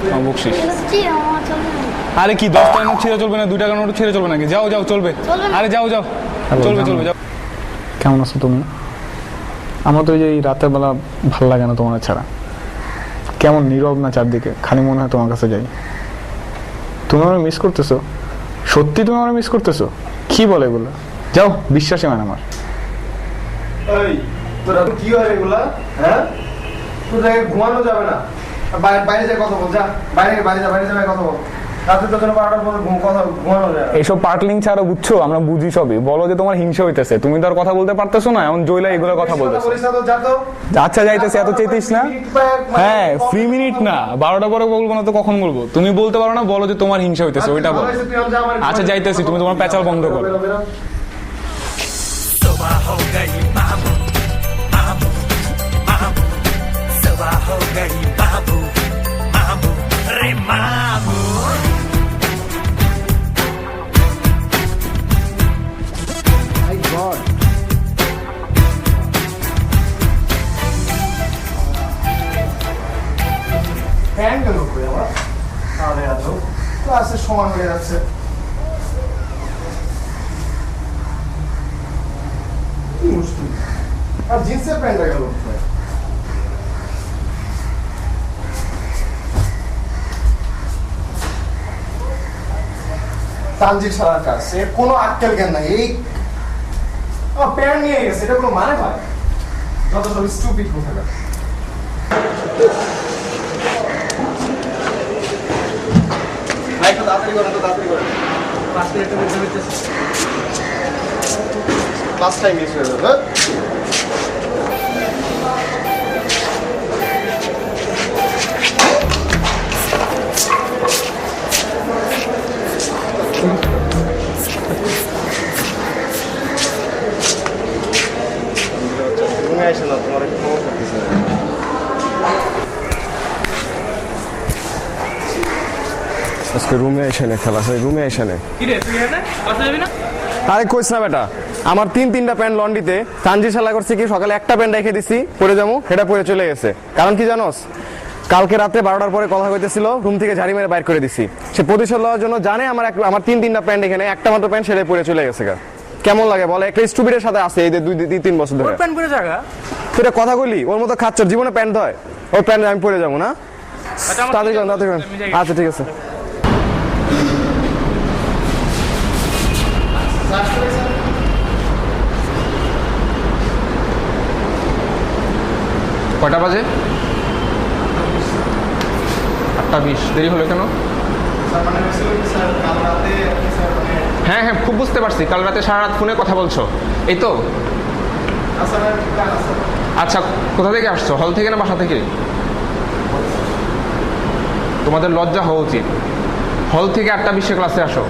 তোমার বকশিস। ছিল মামা, চলবে না। আরে কি 10 টাকা নোট ছিঁড়ে চলবে না, 2 টাকা নোট ছিঁড়ে চলবে নাকি? যাও যাও, চলবে। চলবে না। আরে যাও যাও, চলবে চলবে, যাও। কেমন আছো তুমি? আমার তো এই যে এই রাতের বেলা ভালো লাগে না তোমার ছাড়া। কেমন নীরব না চারদিকে, খালি মনে হয় তোমার কাছে যাই। তুমি আমার মিস করতেছো? সত্যি তুমি আমার মিস করতেছো? কি বলে এগুলো? যাও, বিশ্বাসই হয় না আমার। এই তোরা তো কি হয় এগুলা? হ্যাঁ তোর জায়গায় ঘুমানো যাবে না, বাইরে যা কথা বল, যা বাইরে যা, বাইরে যা কথা বল। রাতে তো 12টার পরে ঘুমানো যায় না। এইসব পার্টলিং ছাড়া বুঝছো, আমরা বুঝি সবই। বলো যে তোমার হিংসা হইতেছে, তুমি তো আর কথা বলতে পারতেছো না, এমন জয়লা এগুলো কথা বলতেছো। বলিস না তো, যা তো। আচ্ছা যাইতেছে, এত চেতিস না। হ্যাঁ ফ্রি মিনিট না, 12টা পরে বলবো না তো কখন বলবো? তুমি বলতে পারো না, বলো যে তোমার হিংসা হইতেছে, ওইটা বলো। আচ্ছা যাইতেছি, তুমি তোমার প্যাচাল বন্ধ করো। ফ্যান কেন করে আমার? আরে এত ক্লাসের সময় হয়ে যাচ্ছে। কি মুশকিল, আর জিন্সের প্যান্টটা গেল কোথায়? তানজির সারার কাজ, এর কোনো আক্কেল জ্ঞান নাই। এই প্যান্ট নিয়ে গেছে, এটা কোনো মানে হয়? যত সব স্টুপিড কোথাকার। একটু তাড়াতাড়ি করেন, তো তাড়াতাড়ি করেন। 5 মিনিটের মধ্যে হইতেছে, 5টাই মিস হয়ে যাবে। তুমি আইসো না, তোমার একটু খবর করতেছে। আজকে রুমে এসে নে খেলা, রুমে এসে নে। আরে কইস না বেটা, আমার 3টা প্যান্ট লন্ড্রিতে তানজির শালা করছে কি, সকালে একটা প্যান্ট রেখে দিছি পরে যাবো, সেটা পরে চলে গেছে। কারণ কি জানোস? কালকে রাতে 12টার পরে কথা কইতেছিল, রুম থেকে ঝাড়ি মেরে বাইর করে দিছি। সে প্রতিশোধ লওয়ার জন্য জানে আমার 3টা প্যান্ট এখানে, একটা মাত্র প্যান্ট সেটাই পরে চলে গেছে। কেমন লাগে বলে? একটা স্টুপিডের সাথে আছে এই 2-3 বছর ধরে। তুই কথা কইলি, ওর মতো খাচ্ছর জীবনে প্যান্ট হয়, ওর প্যান্ট আমি পরে যাবো না। তাড়াতাড়ি করেন, তাড়াতাড়ি করেন। আচ্ছা ঠিক আছে। কয়টা বাজে? 8:20। দেরি হলো কেন? হ্যাঁ হ্যাঁ খুব বুঝতে পারছি, কাল রাতে সারা রাত ফোনে কথা বলছো, এই তো। আচ্ছা কোথা থেকে আসছো? হল থেকে না বাসা থেকে? তোমাদের লজ্জা হওয়া উচিত। হল থেকে 8:20 ক্লাসে আসো।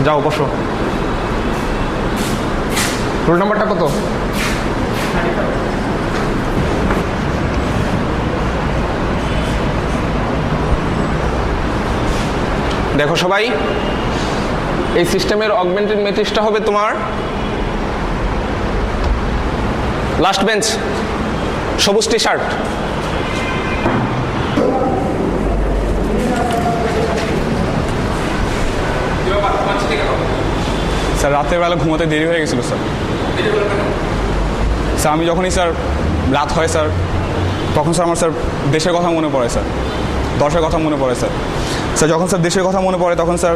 যাও বসো। রোল নাম্বারটা কত? দেখো সবাই, এই সিস্টেমের অগমেন্টেড ম্যাট্রিক্সটা হবে তোমার লাস্ট বেঞ্চ, সবুজ টি শার্ট। স্যার রাতের বেলা ঘুমাতে দেরি হয়ে গেছিলো স্যার। স্যার আমি যখনই স্যার রাত হয় স্যার, তখন স্যার আমার স্যার দেশের কথা মনে পড়ে স্যার, দশের কথা মনে পড়ে স্যার। স্যার যখন স্যার দেশের কথা মনে পড়ে তখন স্যার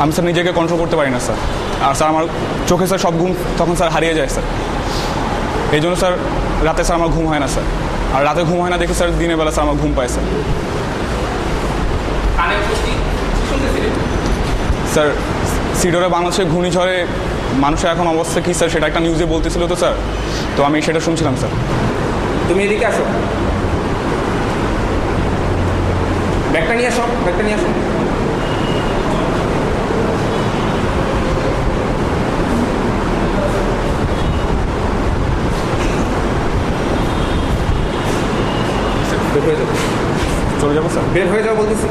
আমি স্যার নিজেকে কন্ট্রোল করতে পারি না স্যার। আর স্যার আমার চোখে স্যার সব ঘুম তখন স্যার হারিয়ে যায় স্যার। এই জন্য স্যার রাতে স্যার আমার ঘুম হয় না স্যার। আর রাতে ঘুম হয় না দেখে স্যার দিনের বেলা স্যার আমার ঘুম পায় স্যার। স্যার সিডরে বাংলাদেশের ঘূর্ণিঝড়ে মানুষের এখন অবস্থা কী স্যার সেটা একটা নিউজে বলতেছিল তো স্যার, তো আমি সেটা শুনছিলাম স্যার। তুমি এদিকে আসো, ব্যাগটা নিয়ে আসো, ব্যাগটা নিয়ে আসো। বের হয়ে যাও, চলে যাবো স্যার? বের হয়ে যাও বলতেছি।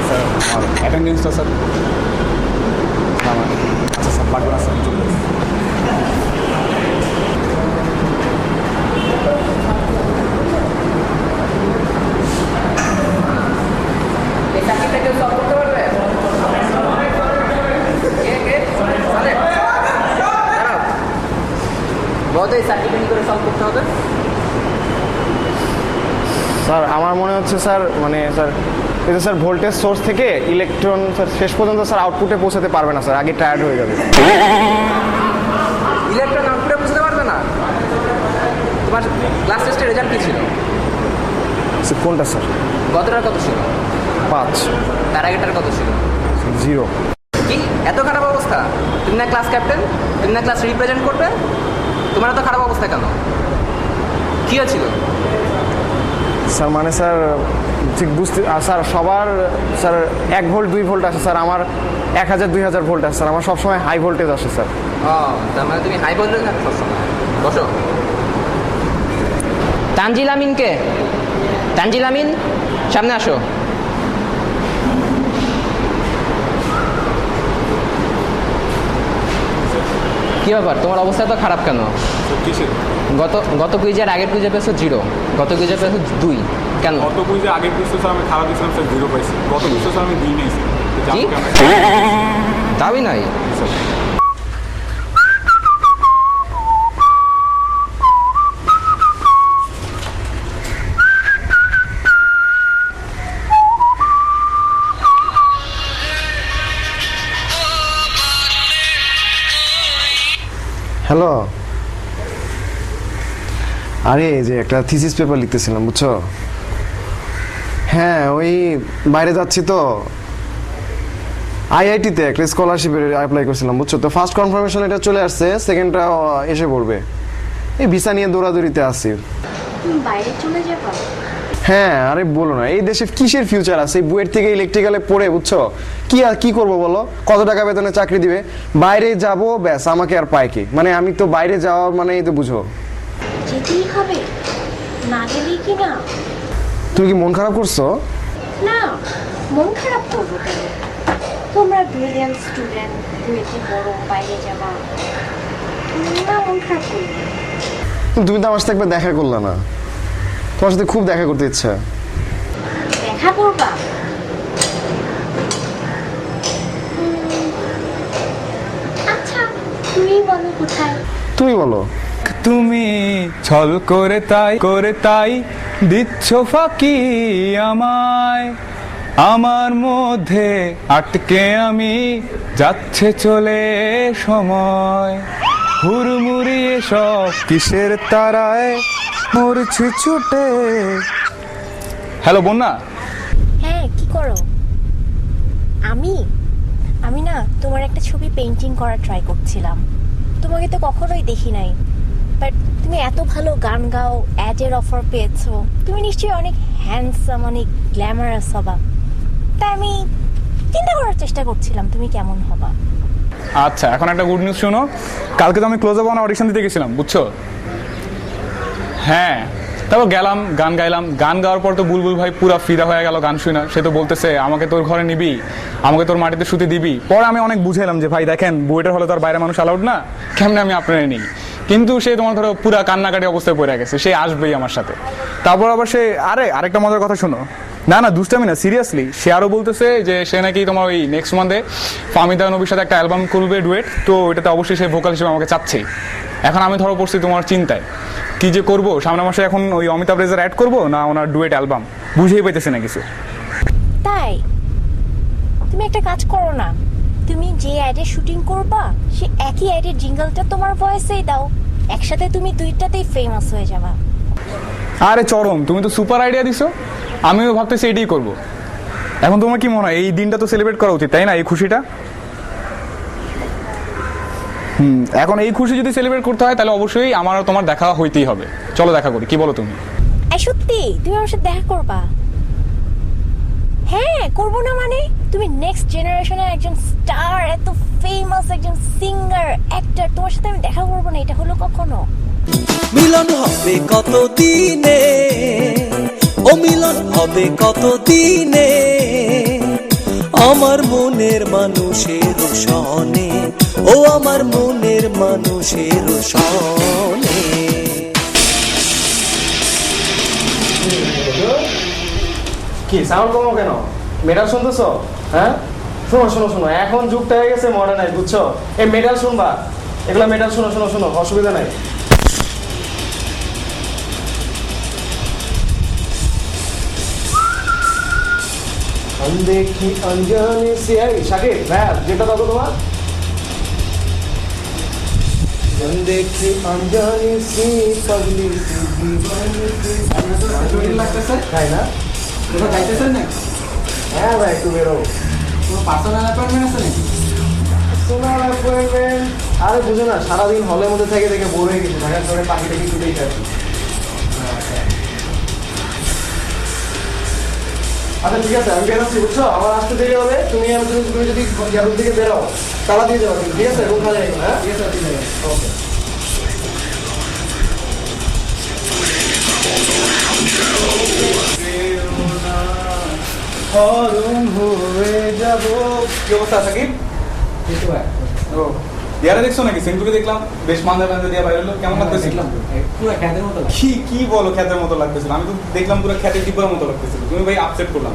স্যার আমার অ্যাটেন্ডেন্সটা স্যার আমার, আচ্ছা স্যার পারবো না স্যার, আমি চলে যাবো। স্যার আমার মনে হচ্ছে স্যার মানে স্যার এই যে স্যার ভোল্টেজ সোর্স থেকে ইলেকট্রন স্যার শেষ পর্যন্ত স্যার আউটপুটে পৌঁছাতে পারবে না স্যার, আগে টায়ার্ড হয়ে যাবে। ইলেকট্রন আউটপুটে বুঝতে পারবে না? তোমার ক্লাস টেস্টের রেজাল্ট কি ছিল? কোনটা স্যার? গতটার কত ছিল? 5। তার আগেটার কত ছিল? 0। কি এত খারাপ অবস্থা? তুমি না ক্লাস ক্যাপ্টেন, তুমি না ক্লাস রিপ্রেজেন্ট করবে, তোমার এত খারাপ অবস্থা কেন? কি হয়েছিল? স্যার মানে স্যার ঠিক বুঝতে স্যার সবার স্যার 1 ভোল্ট 2 ভোল্ট আসে স্যার, আমার 1000 2000 ভোল্ট আসে স্যার, আমার সবসময় হাই ভোল্টেজ আসে স্যার। ও তার মানে তুমি হাই ভোল্টেজ থাকো সবসময়। বসো। তানজিল আমিনকে, তানজিল আমিন সামনে আসো। কি ব্যাপার, তোমার অবস্থা তো খারাপ কেন? কিসের? গত কুইজের আগের কুইজে পেয়েছো 0, গত কুইজে পেয়েছো 2, কেন? গত কুইজে আগের কুইজে স্যার আমি খারাপ দিয়েছিলাম স্যার, 0 পাইছি। গত কুইজে স্যার আমি 2 নিয়েছি। কি? তাই নাই? হ্যালো, আরে এই যে একটা থিসিস পেপার লিখতেছিলাম বুঝছো। হ্যাঁ ওই বাইরে যাচ্ছি তো, আইআইটিতে একটা স্কলারশিপের অ্যাপ্লাই করছিলাম বুঝছো, তো ফার্স্ট কনফার্মেশন এটা চলে আসছে, সেকেন্ডটা এসে পড়বে। এই ভিসা নিয়ে দৌড়াদৌড়িতে আছি। তুমি বাইরে চলে যাবা? হ্যাঁ আরে বলো না, এই দেশে কিসের ফিউচার আছে? এই বুয়েট থেকে ইলেকট্রিক্যালে পড়ে বুঝছো, কি আর কি করবো বলো? কত টাকা বেতনে চাকরি দিবে? বাইরে যাব ব্যাস, আমাকে আর পায় কি? মানে আমি তো বাইরে যাওয়ার মানে এই তো বুঝো। যেতেই হবে, না গেলেই কি না? তুমি কি মন খারাপ করছো? না, মন খারাপ করবো কেন? তোমরা ব্রিলিয়ান্ট স্টুডেন্ট, বুয়েটে পড়ো, বাইরে যাবা, না মন খারাপ করবো। তুমি তো আমার সাথে একবার দেখা করলা না, তোমার সাথে খুব দেখা করতে ইচ্ছা। দেখা করবা? আচ্ছা তুমি বলো কোথায়? তুমি বলো। তুমি ছল করে তাই দিচ্ছ ফাঁকি আমায়, আমার মধ্যে আটকে আমি যাচ্ছে চলে সময়, হুড়মুড়িয়ে সব কিসের তারায় মরছি ছুটে। হ্যালো বন্যা। হ্যাঁ কি করো? আমি না তোমার একটা ছবি পেইন্টিং করার ট্রাই করছিলাম। তোমাকে তো কখনোই দেখি নাই, বাট তুমি এত ভালো গান গাও, অ্যাডের অফার পেয়েছো, তুমি নিশ্চয়ই অনেক হ্যান্ডসাম, অনেক গ্ল্যামারাস হবা। তাই আমি চিন্তা করার চেষ্টা করছিলাম তুমি কেমন হবা। আচ্ছা এখন একটা গুড নিউজ শোনো, কালকে তো আমি ক্লোজ আপ অডিশন দিতে গেছিলাম বুঝছো। হ্যাঁ তারপর গেলাম, গান গাইলাম। গান গাওয়ার পর তো বুলবুল ভাই পুরা ফিদা হয়ে গেল গান শুনে। সে তো বলতেছে আমাকে তোর ঘরে নিবি, আমাকে তোর মাটিতে শুতে দিবি। পরে আমি অনেক বুঝাইলাম যে ভাই দেখেন বুয়েটের হলে তো আর বাইরে মানুষ অ্যালাউড না, কেমনে আমি আপনার নিই। কিন্তু সে তোমার ধরো পুরা কান্নাকাটি অবস্থায় পড়ে গেছে, সে আসবেই আমার সাথে। তারপর আবার সে আরেকটা মজার কথা শোনো, না দুষ্টামি না, সিরিয়াসলি সে আরও বলতেছে যে সে নাকি তোমার ওই নেক্সট মান্থে ফাহমিদা নবীর সাথে একটা অ্যালবাম করবে ডুয়েট, তো এটাতে অবশ্যই সে ভোকাল হিসেবে আমাকে চাচ্ছেই। এখন আমি ধরো পড়ছি তোমার চিন্তায়, কি যে করবো সামনের মাসে, এখন ওই অমিতাভ রেজার অ্যাড করবো না ওনার ডুয়েট অ্যালবাম, বুঝেই পাইতেছে না কিছু। তাই তুমি একটা কাজ করো না, তুমি যে অ্যাডে শুটিং করবা সে একই অ্যাডের জিঙ্গলটা তোমার ভয়েসেই দাও, একসাথে তুমি দুইটাতেই ফেমাস হয়ে যাবা। আরে চরম, তুমি তো সুপার আইডিয়া দিছো, আমিও ভাবতেছি এটাই করবো। এখন তোমার কি মনে হয় এই দিনটা তো সেলিব্রেট করা উচিত, তাই না, এই খুশিটা? এখন এই খুশি যদি সেলিব্রেট করতে হয় তাহলে অবশ্যই আমার আর তোমার দেখা হইতেই হবে। চলো দেখা করি, কি বলো তুমি? সত্যি তুমি আমার সাথে দেখা করবা? হ্যাঁ করবো না মানে, তুমি নেক্সট জেনারেশনের একজন স্টার, এত ফেমাস একজন সিঙ্গার অ্যাক্টর, তোমার সাথে আমি দেখা করবো না, এটা হলো কখনো? মিলন হবে কত দিনে, ও মিলন হবে কত দিনে, আমার মনের মানুষের সনে, ও আমার মনের মানুষের সনে। কি সাউন্ড কমো কেন? মেটাল শুনতেছো? হ্যাঁ শোনো শোনো শোনো, এখন যুগটা হয়ে গেছে মডার্নাইজ, বুঝছো? এই মেটাল শুনবা, এগুলো মেটাল শোনো শোনো শোনো, অসুবিধা নাই। দেখি অঞ্জনি সিয়াই শাকিব ভাই, যেটা দাও তোমার। দেখি অঞ্জনি সি পাগলি সি দিওয়ানি লাগতেছে, তাই না? তোমরা গাইতেছেন না? হ্যাঁ ভাই, একটু বেরো। তোমার পার্সোনাল অ্যাপয়েন্টমেন্ট আছে নাকি? Personal appointment? আরে বুঝো না, সারাদিন হলের মধ্যে থেকে দেখে বোর হয়ে গেছে, ঢাকার শহরে পাখিটা কিছু দেখে আর কি। আচ্ছা ঠিক আছে, আমি বেরোচ্ছি, বুঝছো? আমার আসতে দেরি হবে, তুমি যদি রুম থেকে বেরো তালা দিয়ে যাবো, ঠিক আছে? রুম খালি রাখো। হ্যাঁ ঠিক আছে, ঠিক আছে, ওকে। কি অবস্থা সাকিব? ও দিয়ারে দেখছো নাকি? সেন্টুকে দেখলাম, বেশ মান্দা মান্দা দিয়া বাইরে হলো, কেমন লাগতেছিল? পুরো খ্যাতের মতো কি বলো খ্যাতের মতো লাগতেছিল? আমি তো দেখলাম পুরো খ্যাতের টিপার মতো লাগতেছিল। তুমি ভাই আপসেট করলাম।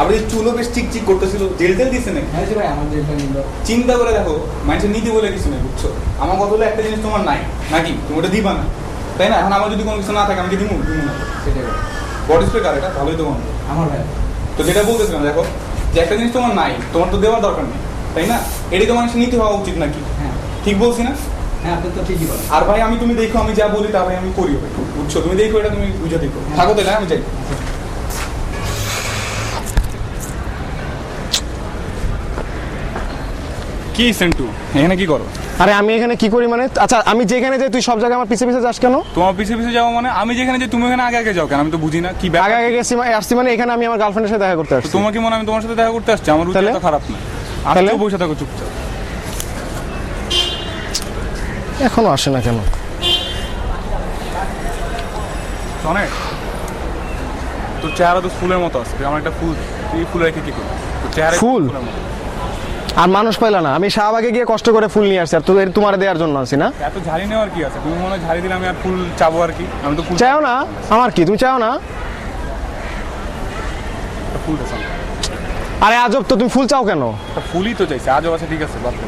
আবার এই চুলও বেশ চিকচিক করতেছিল, জেল জেল দিচ্ছে নাকি? হ্যাঁ ভাই, আমার জেলটা নিল। চিন্তা করে দেখো, মানুষের নীতি বলে কিছু নেই, বুঝছো? আমার কথা হলো একটা জিনিস তোমার নাই নাকি, তুমি ওটা দিবা না, তাই না? এখন আমার যদি কোনো কিছু না থাকে আমি কি দিমু না? সেটাই বডি স্প্রে কার এটা? ভালোই তো বন্ধ আমার ভাই। তো যেটা বলতেছিলাম, দেখো যে একটা জিনিস তোমার নাই, তোমার তো দেওয়ার দরকার নেই, তাই না? এটাই তো মানুষের নীতি হওয়া উচিত নাকি? হ্যাঁ ঠিক বলছি না? হ্যাঁ, আপনি তো ঠিকই বলেন। আর ভাই আমি, তুমি দেখো আমি যা বলি তা ভাই আমি করি ভাই, বুঝছো? তুমি দেখো এটা, তুমি বুঝে দেখো, থাকো তাই না? আমি চাই কি সেন্টু এখানে কি করো? আরে আমি এখানে কি করি মানে? আচ্ছা আমি যেখানে যাই তুই সব জায়গায় আমার পিছে পিছে যাস কেন? তোমার পিছে পিছে যাও মানে? আমি যেখানে যাই তুমি ওখানে আগে আগে যাও কেন? আমি তো বুঝি না কি আগে আগে গেছি আসছি মানে, এখানে আমি আমার গার্লফ্রেন্ডের সাথে দেখা করতে আসছি। তোমার কি মনে হয় আমি তোমার সাথে দেখা করতে আসছি? আমার রুচি তো খারাপ না, আর তাহলে? বসে থাকো চুপচাপ। এখনো আসে না কেন? অনেক তোর চেহারা তো ফুলের মতো আছে, তুই আমার একটা ফুল, তুই ফুল রেখে কি করবি? তোর চেহারা ফুল? ফুলের মতো। আর মানুষ পাইলা না, আমি শাহবাগে গিয়ে কষ্ট করে ফুল নিয়ে আসছি, আর তোদের তোমার দেওয়ার জন্য আসি না? এত ঝাড়ি নেওয়ার কি আছে? তুমি মনে হয় ঝাড়ি দিলে আমি আর ফুল চাবো আর কি? আমি তো ফুল চাও না? আমার কি তুমি চাও না? ফুলটা চাই। আরে আজব তো, তুমি ফুল চাও কেন? ফুলই তো চাইছে, আজও আছে, ঠিক আছে বাদ দে।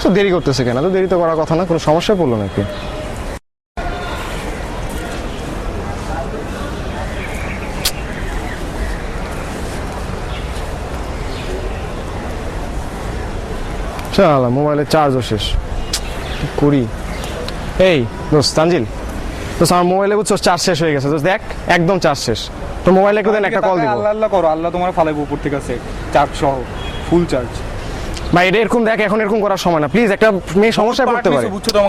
তো দেরি করতেছে কেন? তো দেরি তো করার কথা না, কোনো সমস্যায় পড়লো নাকি? চল, মোবাইলের চার্জও শেষ, কি করি? এই দোস্ত তানজিল, দোস্ত আমার মোবাইলে বুঝছো চার্জ শেষ হয়ে গেছে, দোস্ত দেখ একদম চার্জ শেষ। তো মোবাইলে একটু দেন, একটা কল দিব। আল্লাহ আল্লাহ করো, আল্লাহ তোমার ফালাইবো উপর থেকে আছে চার্জ সহ, ফুল চার্জ। ভাই এটা এরকম দেখ, এখন এরকম করার সময় না প্লিজ। একটা মেয়ে সমস্যায় পড়তে পারে,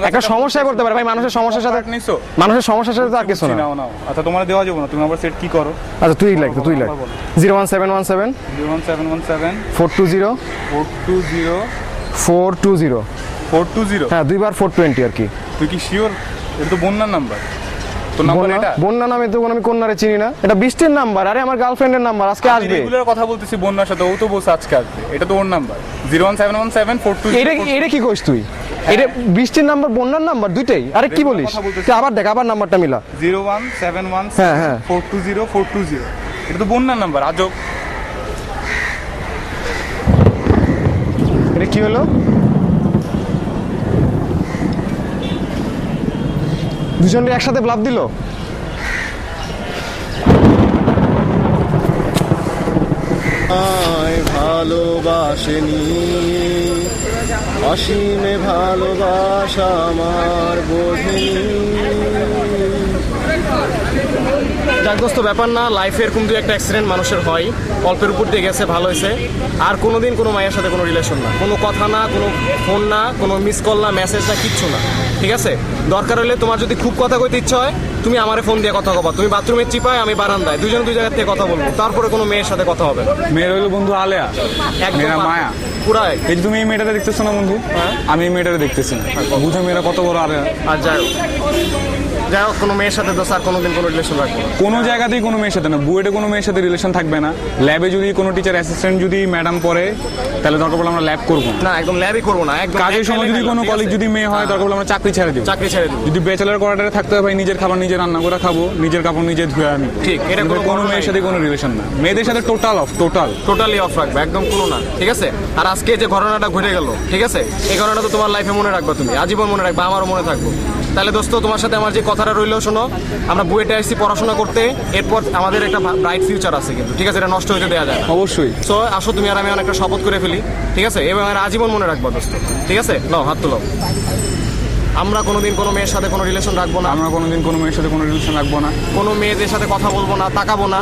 একটা সমস্যায় পড়তে পারে ভাই, মানুষের সমস্যার সাথে মানুষের সমস্যার সাথে তো আর কিছু না। আচ্ছা তোমার দেওয়া যাবে না, তুমি আবার সেট কি করো? আচ্ছা তুই লাগ 01717 01717 420 420 420 420। হ্যাঁ, দুইবার 420 আর কি। তুই কি শিওর? এটা তো বন্যার নাম্বার। তোর নাম্বার এটা? বন্যা নামে তো আমি কন্যারে চিনি না, এটা বৃষ্টির নাম্বার। আরে আমার গার্লফ্রেন্ডের নাম্বার, আজকে আসবে। রেগুলার কথা বলতেছি বন্যার সাথে, ও তো বলছে আজকে আসবে। এটা তো ওর নাম্বার 0171742। এটা কি কইস তুই? এটা বৃষ্টির নাম্বার, বন্যার নাম্বার, দুইটাই। আরে কি বলিস তুই? আবার দেখ, আবার নাম্বারটা মিলা। 01717420420। এটা তো বন্যার নাম্বার। আজব। এটা কি হলো? দুজনকে একসাথে ব্লাফ দিল। ভালোবাসেনি অসীমে ভালোবাসা আমার বোঝেনি। যাক দোস্ত, ব্যাপার না, লাইফে এরকম দু একটা অ্যাক্সিডেন্ট মানুষের হয়, অল্পের উপর দিয়ে গেছে, ভালো হয়েছে। আর কোনোদিন কোনো মায়ের সাথে কোনো রিলেশন না, কোনো কথা না, কোনো ফোন না, কোনো মিস কল না, মেসেজ না, কিচ্ছু না, ঠিক আছে? দরকার হলে তোমার যদি খুব কথা কইতে ইচ্ছা হয়, তুমি আমারে ফোন দিয়ে কথা কবা। তুমি বাথরুমের চিপায়, আমি বারান্দায়, দুজনে দুই জায়গা থেকে কথা বলবো। তারপরে কোনো মেয়ের সাথে কথা হবে না। মেয়ের হইলো বন্ধু আলেয়া, মেয়েরা মায়া। পুরাই। এই যে তুমি এই মেয়েটাকে দেখতেছো না বন্ধু, আমি এই মেয়েটাকে দেখতেছি না। বুঝো মেয়েরা কত বড় আলেয়া। আর যাই হোক, কোনো মেয়ের সাথে তো স্যার কোনোদিন কোনো রিলেশন রাখবো না। কোনো জায়গাতেই কোনো মেয়ের সাথে না, বুয়েটে কোনো মেয়ের সাথে রিলেশন থাকবে না। ল্যাবে যদি কোনো টিচার অ্যাসিস্ট্যান্ট যদি ম্যাডাম পড়ে, তাহলে দরকার পড়লে আমরা ল্যাব করবো না, একদম ল্যাবই করবো না। একদম কাজের সময় যদি কোনো কলিগ যদি মেয়ে হয়, দরকার পড়লে আমরা চাকরি ছেড়ে দিব। চাকরি ছেড়ে দিব। যদি ব্যাচেলার কোয়ার্টারে থাকতে হয়, ভাই নিজের খাবার নিজে রান্না করে খাবো, নিজের কাপড় নিজে ধুয়ে আনি। ঠিক, এটা কোনো মেয়ের সাথে কোনো রিলেশন না। মেয়েদের সাথে টোটালি অফ রাখবে, একদম কোনো না, ঠিক আছে? আর আজকে যে ঘটনাটা ঘটে গেল, ঠিক আছে, এই ঘটনাটা তো তোমার লাইফে মনে রাখবে, তুমি আজীবন মনে রাখবে, আমারও মনে থাকবো। তাহলে দোস্ত, তোমার সাথে আমার যে কথাটা রইলো, শোনো, আমরা বুয়েটে আসছি পড়াশোনা করতে, এরপর আমাদের একটা ব্রাইট ফিউচার আছে কিন্তু, ঠিক আছে? এটা নষ্ট হতে দেওয়া যায় না। অবশ্যই। সো আসো, তুমি আর আমি অনেকটা শপথ করে ফেলি, ঠিক আছে? এবং আর আজীবন মনে রাখবো দোস্ত, ঠিক আছে? নাও, হাত তুলো। আমরা কোনোদিন কোনো মেয়ের সাথে কোনো রিলেশন রাখবো না। আমরা কোনোদিন কোনো মেয়ের সাথে কোনো রিলেশন রাখবো না। কোনো মেয়েদের সাথে কথা বলবো না, তাকাবো না।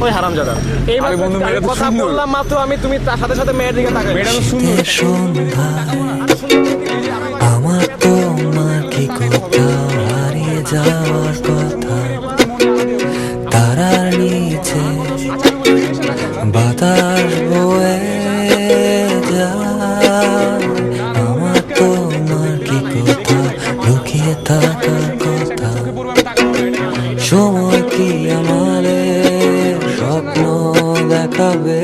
ওই হারামজাদা, এই আরে বন্ধু, মেয়েটা তো কথা সুন্দর। বললাম মাত্র আমি, তুমি তার সাথে সাথে মেয়ের দিকে তাকাই। মেয়েটা তো সুন্দর। আমার তো আমার কি কোথাও হারিয়ে যাওয়ার কথা, তারার নিচে বাতাস বয়ে যায়। আমার তো আমার কি কোথাও লুকিয়ে থাকার কথা, সময় কি আমাদের স্বপ্ন দেখাবে,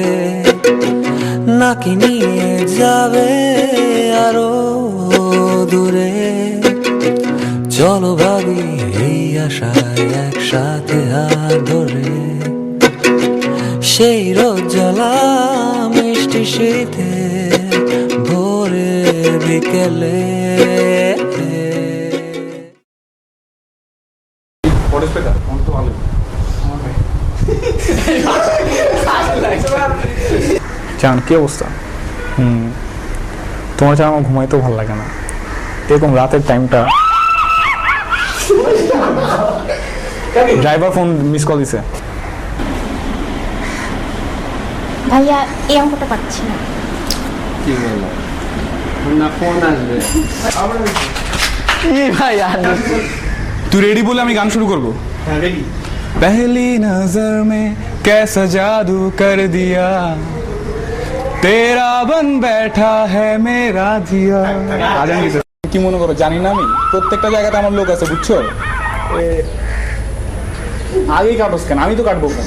নাকি নিয়ে যাবে আরো দূরে। চলো ভাবি এই আশায় একসাথে হাত ধরে, সেই রোদ জ্বালা মিষ্টি শীতে ভোরে বিকেলে। জান, কি অবস্থা? তোমার ছাড়া আমার ঘুমাইতেও ভালো লাগে না। এরকম রাতের টাইমটা ড্রাইভার ফোন মিস কল দিছে। ভাইয়া, এই অঙ্কটা পাচ্ছি না। কি বলো না, ফোন আসবে। তুই রেডি বলে আমি গান শুরু করবো। पहली नजर में कैसा जादू कर दिया, तेरा बन बैठा है मेरा जिया। কি মনে করো জানি না, আমি প্রত্যেকটা জায়গাতে আমার লোক আছে, বুঝছো? আগেই কাটোস কেন? আমি তো কাটবো কেন?